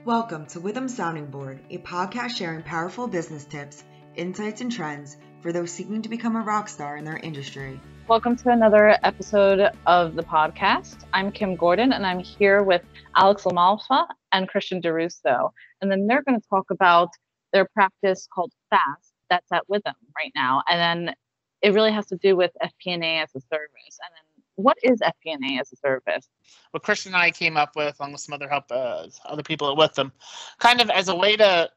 Welcome to Withum Sounding Board, a podcast sharing powerful business tips, insights, and trends for those seeking to become a rock star in their industry. Welcome to another episode of the podcast. I'm Kim Gordon, and I'm here with LaMalfa and Christian DiRusso. And then they're going to talk about their practice called FAST that's at Withum right now. And then it really has to do with FP&A as a service. And then what is FP&A as a service? What Christian and I came up with, along with some other help, other people at Withum, kind of as a way to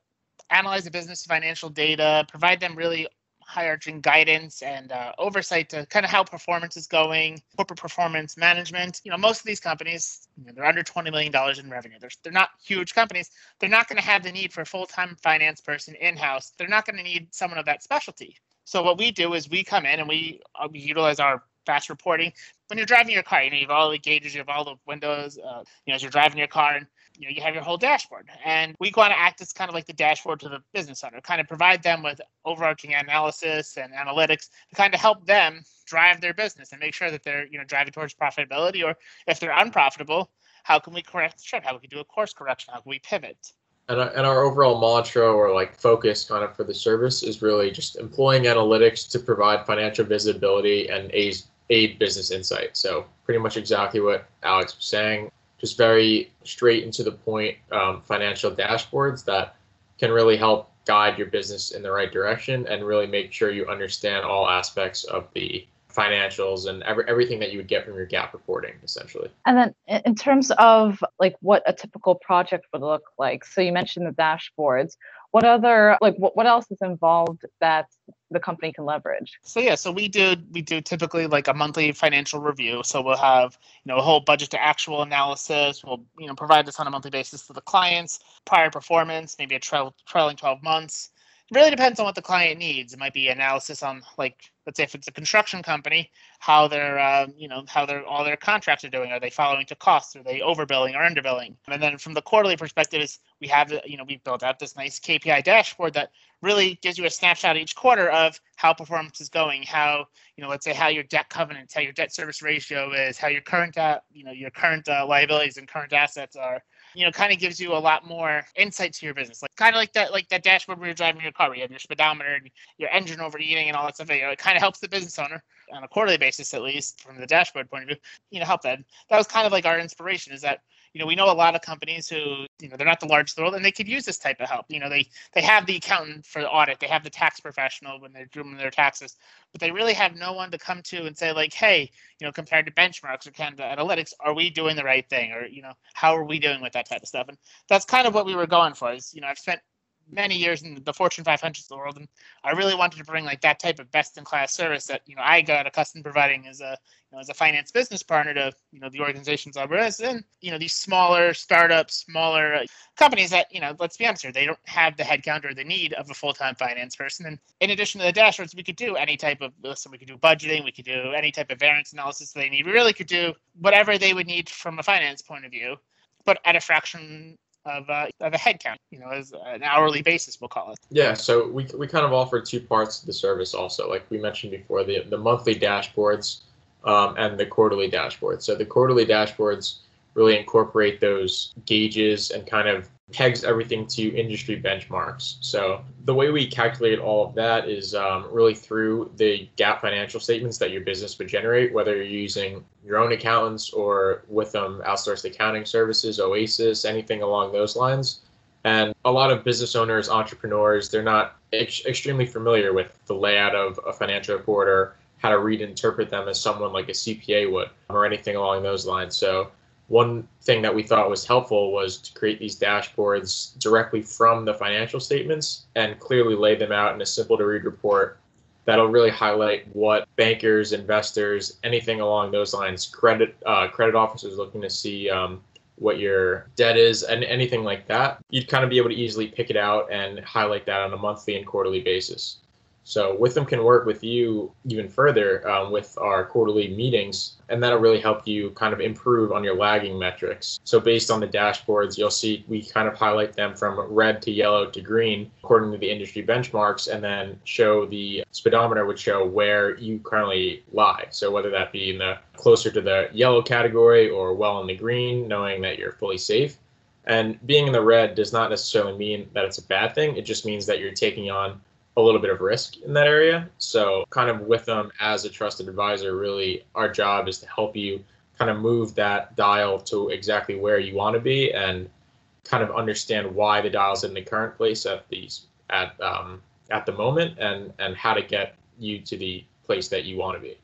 analyze the business financial data, provide them really high-arching guidance and oversight to kind of how performance is going, corporate performance management. Most of these companies, they're under $20 million in revenue. They're not huge companies. They're not going to have the need for a full-time finance person in-house. They're not going to need someone of that specialty. So what we do is we come in and we utilize our fast reporting. When you're driving your car, you have all the gauges, you have all the windows, as you're driving your car, and you have your whole dashboard. And we want to act as kind of like the dashboard to the business owner, kind of provide them with overarching analysis and analytics to kind of help them drive their business and make sure that they're, driving towards profitability. Or if they're unprofitable, how can we correct the ship? How can we do a course correction? How can we pivot? And our overall mantra or focus kind of for the service is really just employing analytics to provide financial visibility and aid business insight. So pretty much exactly what Alex was saying, just very straight and to the point financial dashboards that can really help guide your business in the right direction and really make sure you understand all aspects of the financials and everything that you would get from your GAAP reporting, essentially. And then in terms of what a typical project would look like, so you mentioned the dashboards. What other what else is involved that the company can leverage? So we do typically a monthly financial review. So we'll have a whole budget to actual analysis. We'll provide this on a monthly basis to the clients, prior performance, maybe a trailing 12 months. It really depends on what the client needs. It might be analysis on let's say if it's a construction company, how all their contracts are doing. Are they following to costs? Are they overbilling or underbilling? And then from the quarterly perspective is we have we've built out this nice KPI dashboard that really gives you a snapshot each quarter of how performance is going, how let's say how your debt covenants, how your debt service ratio is, how your current liabilities and current assets are. Kind of gives you a lot more insight to your business. Kind of like that dashboard where you're driving your car, where you have your speedometer and your engine overheating and all that stuff. It kind of helps the business owner on a quarterly basis, at least from the dashboard point of view, help that. That was kind of our inspiration is that, we know a lot of companies who, they're not the largest in the world and they could use this type of help. They have the accountant for the audit. They have the tax professional when they're doing their taxes, but they really have no one to come to and say hey, compared to benchmarks or Canada Analytics, are we doing the right thing? Or, how are we doing with that type of stuff? And that's kind of what we were going for is, I've spent many years in the Fortune 500 of the world, and I really wanted to bring that type of best-in-class service that I got accustomed providing as a finance business partner to the organizations I was in. These smaller startups, smaller companies that let's be honest here, they don't have the headcount or the need of a full-time finance person. And in addition to the dashboards, we could do any type of we could do budgeting, we could do any type of variance analysis they need. We really could do whatever they would need from a finance point of view, but at a fraction of a headcount, as an hourly basis, we'll call it. Yeah, so we kind of offer two parts to the service also. Like we mentioned before, the monthly dashboards and the quarterly dashboards. So the quarterly dashboards really incorporate those gauges and kind of pegs everything to industry benchmarks. So the way we calculate all of that is really through the GAAP financial statements that your business would generate, whether you're using your own accountants or Withum Outsourced Accounting Services, Oasis, anything along those lines. And a lot of business owners, entrepreneurs, they're not extremely familiar with the layout of a financial report or how to read and interpret them as someone like a CPA would or anything along those lines. So one thing that we thought was helpful was to create these dashboards directly from the financial statements and clearly lay them out in a simple to read report that'll really highlight what bankers, investors, anything along those lines, credit officers looking to see what your debt is and anything like that. You'd kind of be able to easily pick it out and highlight that on a monthly and quarterly basis. So Withum can work with you even further with our quarterly meetings, and that'll really help you kind of improve on your lagging metrics. So based on the dashboards, you'll see we kind of highlight them from red to yellow to green according to the industry benchmarks, and then show the speedometer would show where you currently lie. So whether that be in the closer to the yellow category or well in the green, knowing that you're fully safe. And being in the red does not necessarily mean that it's a bad thing. It just means that you're taking on a little bit of risk in that area. So kind of with them as a trusted advisor, really our job is to help you kind of move that dial to exactly where you want to be and kind of understand why the dial's in the current place at the moment and how to get you to the place that you want to be.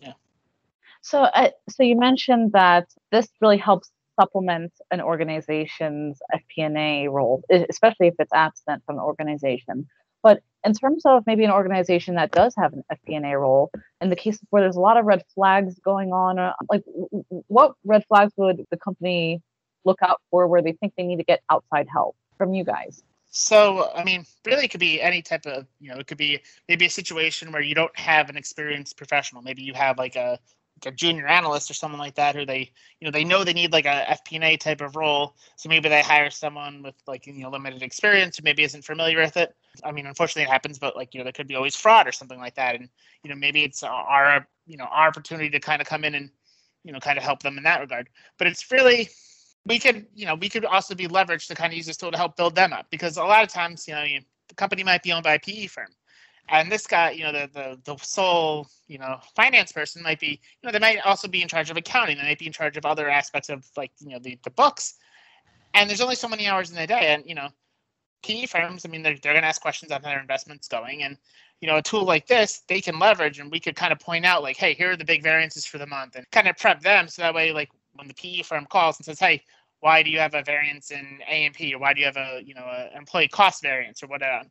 Yeah. So you mentioned that this really helps supplement an organization's FP&A role, especially if it's absent from the organization. But in terms of maybe an organization that does have an FP&A role, in the cases where there's a lot of red flags going on, like what red flags would the company look out for where they think they need to get outside help from you guys? So, I mean, really it could be any type of, it could be maybe a situation where you don't have an experienced professional. Maybe you have like a junior analyst or someone like that who they know they need like a FP&A type of role. So maybe they hire someone with like, limited experience who maybe isn't familiar with it. I mean, unfortunately it happens, but like, there could be always fraud or something like that. And, maybe it's our opportunity to kind of come in and, kind of help them in that regard. But it's really, we could also be leveraged to kind of use this tool to help build them up, because a lot of times, the company might be owned by a PE firm. And this guy, the sole, finance person might be, they might also be in charge of accounting. They might be in charge of other aspects of like, the books. And there's only so many hours in the day. And, PE firms, I mean, they're going to ask questions on how their investments going. And, a tool like this, they can leverage, and we could kind of point out like, hey, here are the big variances for the month, and kind of prep them. So that way, like when the PE firm calls and says, hey, why do you have a variance in A&P, or why do you have a employee cost variance or whatever?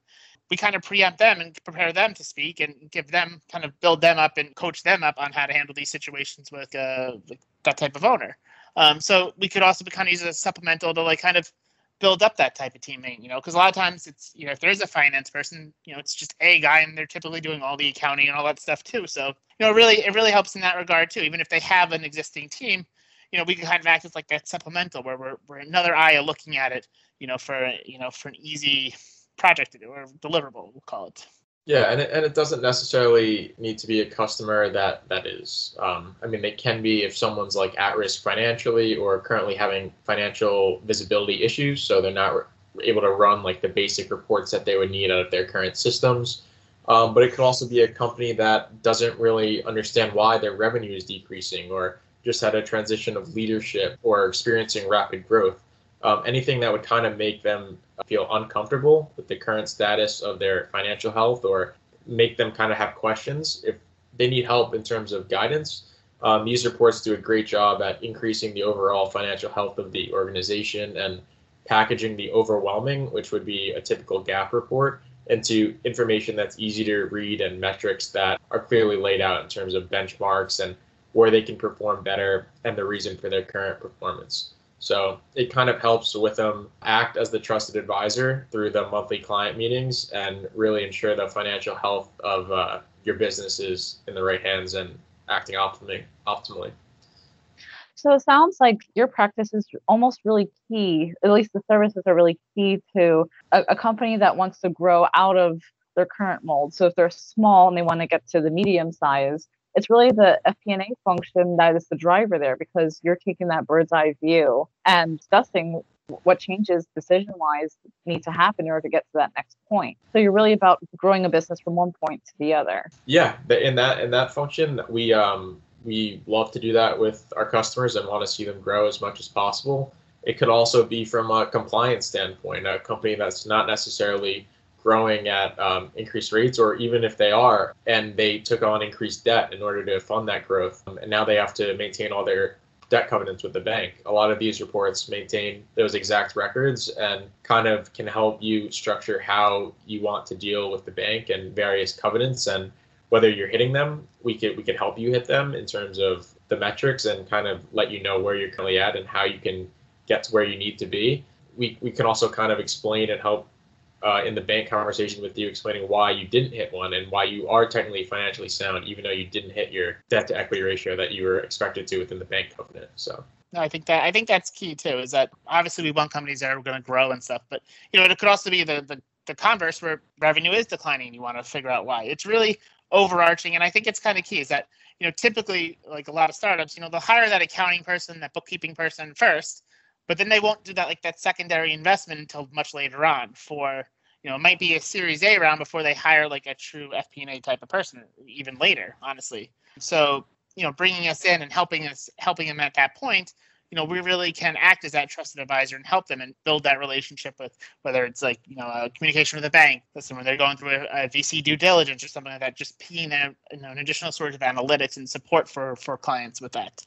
We kind of preempt them and prepare them to speak and give them, kind of build them up and coach them up on how to handle these situations with that type of owner. So we could also kind of use it as a supplemental to like kind of build up that type of teammate, because a lot of times it's, if there is a finance person, it's just a guy and they're typically doing all the accounting and all that stuff too. So, it really helps in that regard too. Even if they have an existing team, we can kind of act as like that supplemental where we're another eye looking at it, for an easy project to do, or deliverable, we'll call it. Yeah, and it doesn't necessarily need to be a customer that is. I mean, they can be if someone's like at risk financially or currently having financial visibility issues, so they're not able to run like the basic reports that they would need out of their current systems. But it could also be a company that doesn't really understand why their revenue is decreasing, or just had a transition of leadership, or experiencing rapid growth. Anything that would kind of make them feel uncomfortable with the current status of their financial health, or make them kind of have questions if they need help in terms of guidance. These reports do a great job at increasing the overall financial health of the organization and packaging the overwhelming, which would be a typical GAAP report, into information that's easy to read and metrics that are clearly laid out in terms of benchmarks and where they can perform better and the reason for their current performance. So it kind of helps with them act as the trusted advisor through the monthly client meetings and really ensure the financial health of your business is in the right hands and acting optimally. So it sounds like your practice is almost really key, at least the services are really key to a company that wants to grow out of their current mold. So if they're small and they want to get to the medium size, it's really the FP&A function that is the driver there, because you're taking that bird's eye view and discussing what changes decision-wise need to happen in order to get to that next point. So you're really about growing a business from one point to the other. Yeah, in that function, we love to do that with our customers and want to see them grow as much as possible. It could also be from a compliance standpoint, a company that's not necessarily growing at increased rates, or even if they are and they took on increased debt in order to fund that growth, and now they have to maintain all their debt covenants with the bank. A lot of these reports maintain those exact records and kind of can help you structure how you want to deal with the bank and various covenants, and whether you're hitting them. We could help you hit them in terms of the metrics and kind of let you know where you're currently at and how you can get to where you need to be. We can also kind of explain and help in the bank conversation with you, explaining why you didn't hit one and why you are technically financially sound, even though you didn't hit your debt to equity ratio that you were expected to within the bank covenant. So no, I think that's key too, is that obviously we want companies that are going to grow and stuff, but it could also be the converse, where revenue is declining and you want to figure out why. It's really overarching, and I think it's kind of key is that typically, like a lot of startups, they'll hire that accounting person, that bookkeeping person first, but then they won't do that, like that secondary investment until much later on for, it might be a Series A round before they hire like a true FP&A type of person, even later, honestly. So, bringing us in and helping them at that point, we really can act as that trusted advisor and help them and build that relationship with, whether it's like, a communication with a bank, listen, when they're going through a VC due diligence or something like that, just being an additional source of analytics and support for clients with that.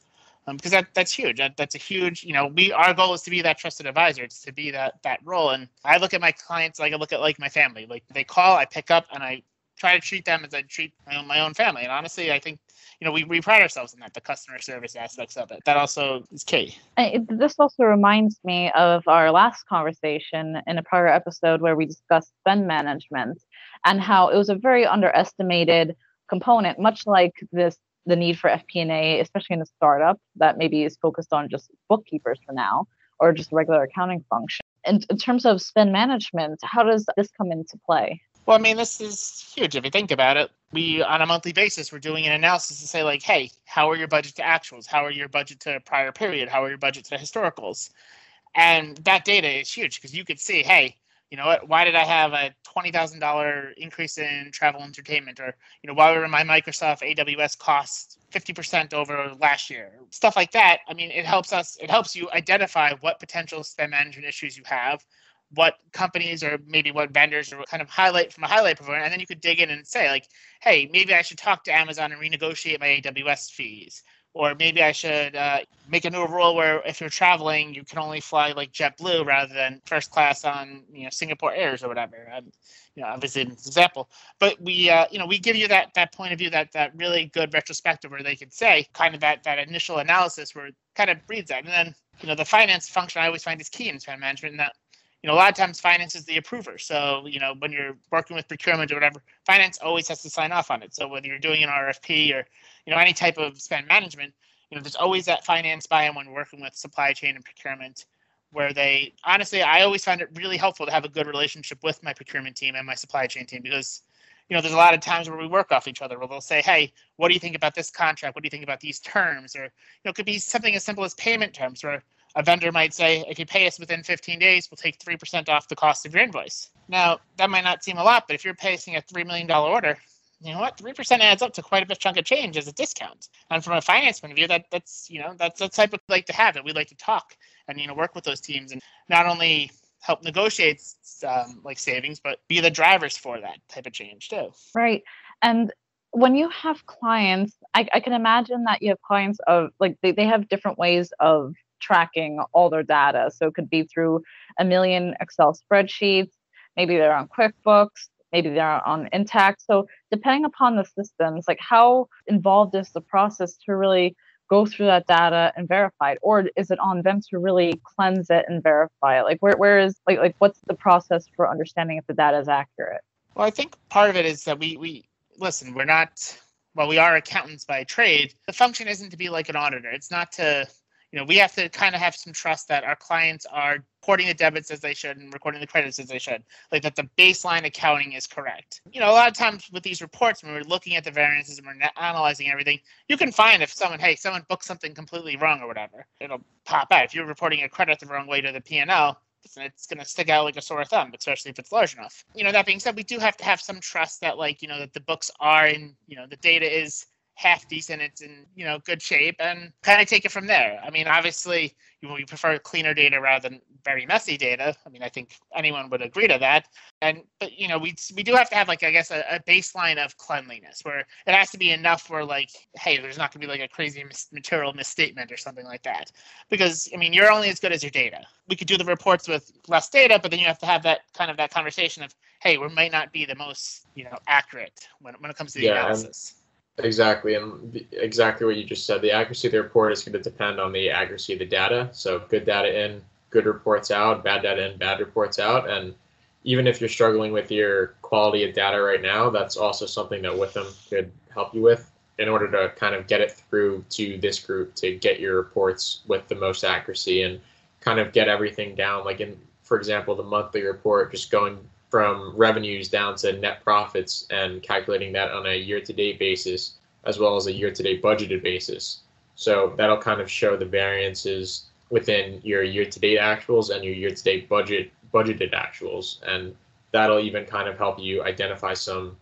Because that's huge. That's a huge, our goal is to be that trusted advisor. It's to be that role. And I look at my clients like I look at like my family. Like they call, I pick up, and I try to treat them as I treat my own family. And honestly, I think, we pride ourselves in that, the customer service aspects of it. That also is key. This also reminds me of our last conversation in a prior episode where we discussed spend management and how it was a very underestimated component, much like the need for FP&A, especially in a startup that maybe is focused on just bookkeepers for now, or just regular accounting function. And in terms of spend management, how does this come into play? Well, I mean, this is huge. If you think about it, we, on a monthly basis, we're doing an analysis to say like, hey, how are your budget to actuals? How are your budget to prior period? How are your budget to historicals? And that data is huge because you could see, hey, you know what, why did I have a $20,000 increase in travel entertainment? Or, why were my Microsoft AWS costs 50% over last year? Stuff like that. I mean, it helps you identify what potential spend management issues you have, what companies or maybe what vendors are kind of highlight from a highlight provider. And then you could dig in and say like, hey, maybe I should talk to Amazon and renegotiate my AWS fees. Or maybe I should make a new rule where if you're traveling, you can only fly like JetBlue rather than first class on Singapore Airs or whatever. Obviously it's an example, but we give you that point of view, that really good retrospective where they could say kind of that initial analysis where it kind of breeds that. And then the finance function I always find is key in spend management, and that a lot of times finance is the approver. So, when you're working with procurement or whatever, finance always has to sign off on it. So whether you're doing an RFP or, any type of spend management, there's always that finance buy-in when working with supply chain and procurement, where I always find it really helpful to have a good relationship with my procurement team and my supply chain team, because, there's a lot of times where we work off each other, where they'll say, hey, what do you think about this contract? What do you think about these terms? Or, it could be something as simple as payment terms, where a vendor might say, if you pay us within 15 days, we'll take 3% off the cost of your invoice. Now, that might not seem a lot, but if you're placing a $3 million order, you know what? 3% adds up to quite a bit chunk of change as a discount. And from a finance point of view, that's the type of like to have it. We like to talk and work with those teams and not only help negotiate like savings, but be the drivers for that type of change too. Right. And when you have clients, I can imagine that you have clients of like they have different ways of tracking all their data. So it could be through a million Excel spreadsheets. Maybe they're on QuickBooks. Maybe they're on Intact. So depending upon the systems, like how involved is the process to really go through that data and verify it? Or is it on them to really cleanse it and verify it? Like where is like what's the process for understanding if the data is accurate? Well, I think part of it is that we listen, we're not, while we are accountants by trade, the function isn't to be like an auditor. It's not to, we have to kind of have some trust that our clients are recording the debits as they should and recording the credits as they should, like that the baseline accounting is correct. A lot of times with these reports, when we're looking at the variances and we're analyzing everything, you can find if someone booked something completely wrong or whatever, it'll pop out. If you're reporting a credit the wrong way to the P&L, it's going to stick out like a sore thumb, especially if it's large enough. That being said, we do have to have some trust that that the books are in, the data is half decent, it's in, good shape, and kind of take it from there. I mean, obviously, we prefer cleaner data rather than very messy data. I mean, I think anyone would agree to that. But we do have to have like, I guess, a baseline of cleanliness where it has to be enough where like, hey, there's not going to be like a crazy material misstatement or something like that. Because, I mean, you're only as good as your data. We could do the reports with less data, but then you have to have that conversation of, hey, we might not be the most, accurate when it comes to the analysis. Exactly, and exactly what you just said. The accuracy of the report is going to depend on the accuracy of the data. So good data in, good reports out, bad data in, bad reports out. And even if you're struggling with your quality of data right now, that's also something that Withum could help you with in order to kind of get it through to this group to get your reports with the most accuracy and kind of get everything down. Like for example, the monthly report, just going from revenues down to net profits and calculating that on a year-to-date basis, as well as a year-to-date budgeted basis. So that'll kind of show the variances within your year-to-date actuals and your year-to-date budgeted actuals. And that'll even kind of help you identify some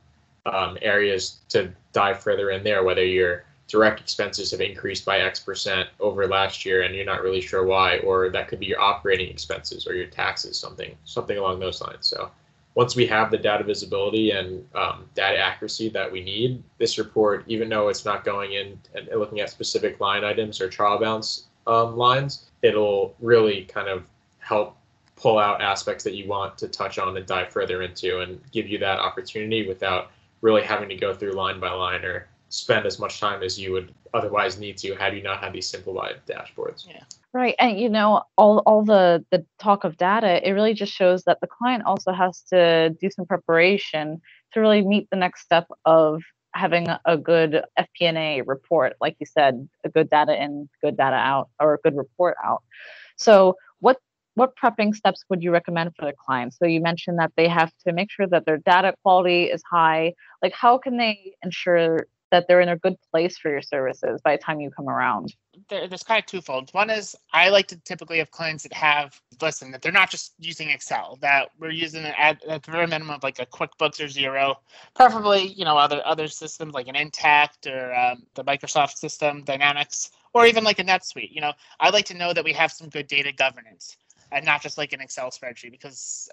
areas to dive further in there, whether your direct expenses have increased by X% over last year and you're not really sure why, or that could be your operating expenses or your taxes, something along those lines. So once we have the data visibility and data accuracy that we need, this report, even though it's not going in and looking at specific line items or trial balance lines, it'll really kind of help pull out aspects that you want to touch on and dive further into and give you that opportunity without really having to go through line by line or spend as much time as you would otherwise need to had you not had these simplified dashboards. Yeah. Right. And, all the talk of data, it really just shows that the client also has to do some preparation to really meet the next step of having a good FP&A report. Like you said, a good data in, good data out, or a good report out. So what prepping steps would you recommend for the client? So you mentioned that they have to make sure that their data quality is high. Like, how can they ensure that they're in a good place for your services by the time you come around? There's kind of twofold. One is I like to typically have clients that they're not just using Excel, that we're using it at the very minimum like a QuickBooks or Xero, preferably, other systems like an Intact or the Microsoft system, Dynamics, or even like a NetSuite. I like to know that we have some good data governance and not just like an Excel spreadsheet, because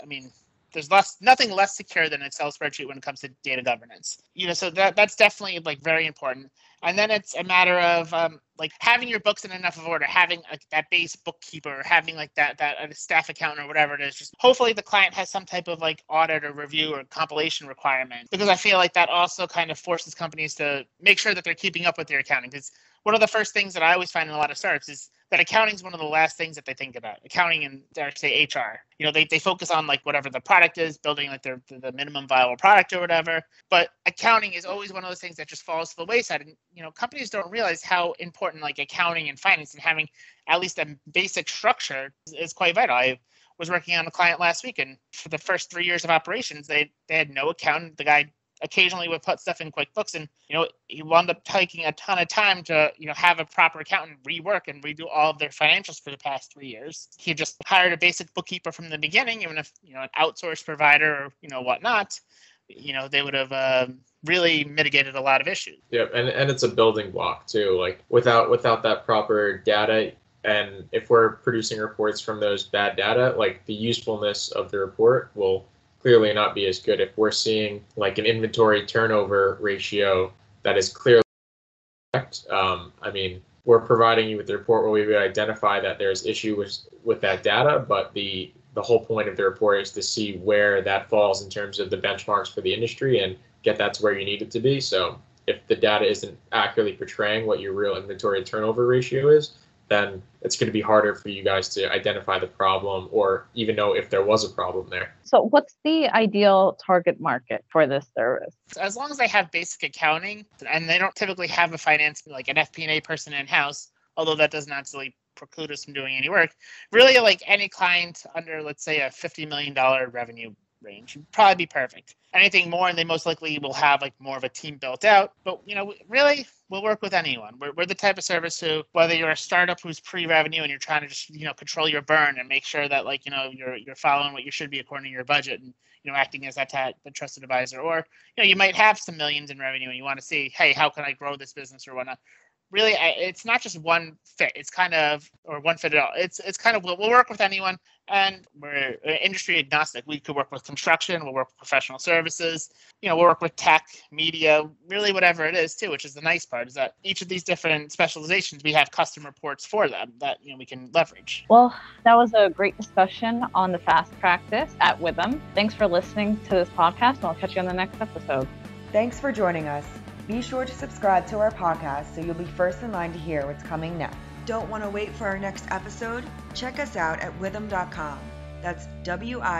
there's nothing less secure than an Excel spreadsheet when it comes to data governance. So that's definitely like very important. And then it's a matter of like having your books in enough of order, having that base bookkeeper, having like that staff accountant or whatever it is. Just hopefully the client has some type of like audit or review or compilation requirement, because I feel like that also kind of forces companies to make sure that they're keeping up with their accounting. Because one of the first things that I always find in a lot of startups is that accounting is one of the last things that they think about. Accounting and, dare I say, HR. They focus on like whatever the product is, building like the minimum viable product or whatever. But accounting is always one of those things that just falls to the wayside. And companies don't realize how important like accounting and finance and having at least a basic structure is quite vital. I was working on a client last week, and for the first 3 years of operations, they had no accountant. The guy occasionally would put stuff in QuickBooks, and he wound up taking a ton of time to have a proper accountant rework and redo all of their financials for the past 3 years. He just hired a basic bookkeeper from the beginning, even if an outsourced provider or whatnot, they would have really mitigated a lot of issues. Yeah, and it's a building block too. Like without that proper data, and if we're producing reports from those bad data, like the usefulness of the report will clearly not be as good. If we're seeing like an inventory turnover ratio that is clearly correct, we're providing you with the report where we would identify that there's issues with that data, but the whole point of the report is to see where that falls in terms of the benchmarks for the industry and get that to where you need it to be. So if the data isn't accurately portraying what your real inventory turnover ratio is, then it's going to be harder for you guys to identify the problem or even know if there was a problem there. So what's the ideal target market for this service? As long as they have basic accounting and they don't typically have a finance, like an FP&A person in-house, although that doesn't actually preclude us from doing any work, really like any client under, let's say, a $50 million revenue range would probably be perfect. Anything more, and they most likely will have like more of a team built out. But really, we'll work with anyone. We're the type of service who, whether you're a startup who's pre-revenue and you're trying to just control your burn and make sure that you're following what you should be according to your budget and acting as the trusted advisor, or you might have some millions in revenue and you want to see, hey, how can I grow this business or whatnot. Really, it's not just one fit. It's kind of, or one fit at all. It's kind of, we'll work with anyone, and we're industry agnostic. We could work with construction, we'll work with professional services, we'll work with tech, media, really whatever it is too, which is the nice part, is that each of these different specializations, we have custom reports for them that we can leverage. Well, that was a great discussion on the FAST practice at Withum. Thanks for listening to this podcast, and I'll catch you on the next episode. Thanks for joining us. Be sure to subscribe to our podcast so you'll be first in line to hear what's coming next. Don't want to wait for our next episode? Check us out at withum.com. That's WITHUM.com.